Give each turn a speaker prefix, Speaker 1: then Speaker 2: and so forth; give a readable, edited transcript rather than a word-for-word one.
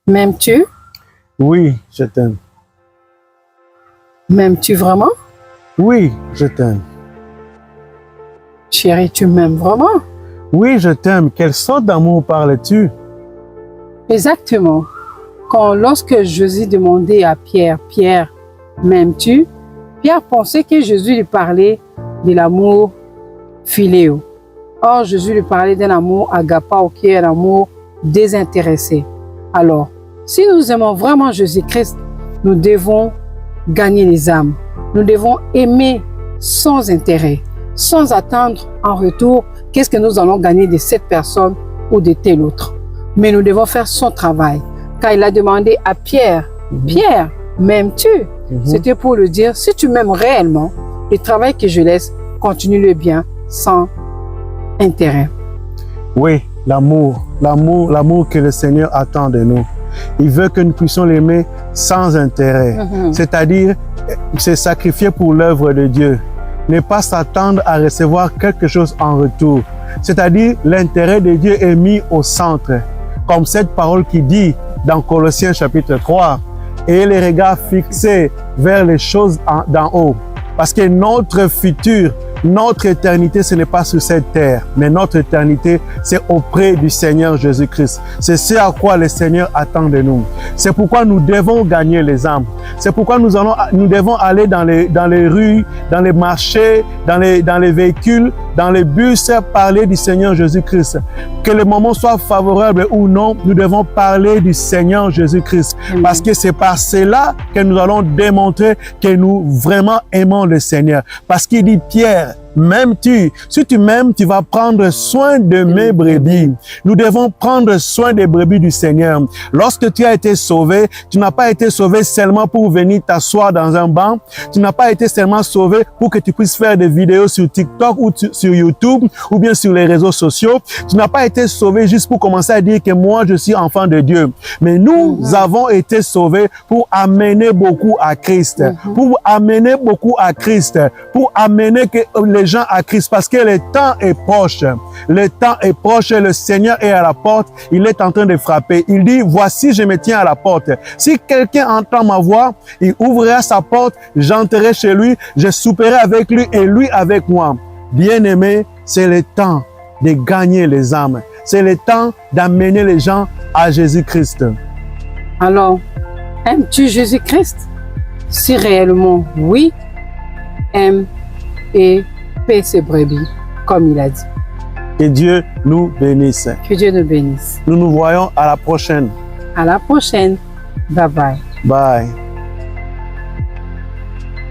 Speaker 1: M'aimes-tu?
Speaker 2: Oui, je t'aime.
Speaker 1: M'aimes-tu vraiment?
Speaker 2: Oui, je t'aime.
Speaker 1: Chérie, tu m'aimes vraiment?
Speaker 2: Oui, je t'aime. Quelle sorte d'amour parles-tu?
Speaker 1: Exactement. Lorsque Jésus demandait à Pierre, Pierre, m'aimes-tu? Pierre pensait que Jésus lui parlait de l'amour philéo. Or, Jésus lui parlait d'un amour agapao, qui est un amour désintéressé. Alors, si nous aimons vraiment Jésus-Christ, nous devons gagner les âmes. Nous devons aimer sans intérêt, sans attendre en retour qu'est-ce que nous allons gagner de cette personne ou de telle autre. Mais nous devons faire son travail. Quand il a demandé à Pierre, Pierre, m'aimes-tu? C'était pour lui dire, si tu m'aimes réellement, le travail que je laisse, continue-le bien, sans intérêt.
Speaker 2: Oui, l'amour que le Seigneur attend de nous. Il veut que nous puissions l'aimer sans intérêt. C'est-à-dire, se sacrifier pour l'œuvre de Dieu. Ne pas s'attendre à recevoir quelque chose en retour. C'est-à-dire, l'intérêt de Dieu est mis au centre. Comme cette parole qui dit dans Colossiens chapitre 3, « Et les regards fixés vers les choses d'en haut. » Parce que notre futur, notre éternité, ce n'est pas sur cette terre, mais notre éternité, c'est auprès du Seigneur Jésus-Christ. C'est ce à quoi le Seigneur attend de nous. C'est pourquoi nous devons gagner les âmes. C'est pourquoi nous devons aller dans les rues, dans les marchés, dans les véhicules, dans les bus, parler du Seigneur Jésus-Christ. Que le moment soit favorable ou non, nous devons parler du Seigneur Jésus-Christ. Parce que c'est par cela que nous allons démontrer que nous vraiment aimons le Seigneur. Parce qu'il dit, Pierre, m'aimes-tu? Si tu m'aimes, tu vas prendre soin de mes brebis. Nous devons prendre soin des brebis du Seigneur. Lorsque tu as été sauvé, tu n'as pas été sauvé seulement pour venir t'asseoir dans un banc. Tu n'as pas été seulement sauvé pour que tu puisses faire des vidéos sur TikTok ou sur YouTube ou bien sur les réseaux sociaux. Tu n'as pas été sauvé juste pour commencer à dire que moi, je suis enfant de Dieu. Mais nous avons été sauvés pour amener beaucoup à Christ. Pour amener beaucoup à Christ. Pour amener que les gens à Christ, parce que le temps est proche. Le temps est proche, le Seigneur est à la porte, il est en train de frapper. Il dit, voici, je me tiens à la porte. Si quelqu'un entend ma voix, il ouvrira sa porte, j'entrerai chez lui, je souperai avec lui et lui avec moi. Bien-aimé, c'est le temps de gagner les âmes. C'est le temps d'amener les gens à Jésus-Christ.
Speaker 1: Alors, aimes-tu Jésus-Christ? Si réellement oui, aime et paie ses brebis, comme il a dit.
Speaker 2: Que Dieu nous bénisse.
Speaker 1: Que Dieu nous bénisse.
Speaker 2: Nous nous voyons à la prochaine.
Speaker 1: À la prochaine. Bye bye.
Speaker 2: Bye.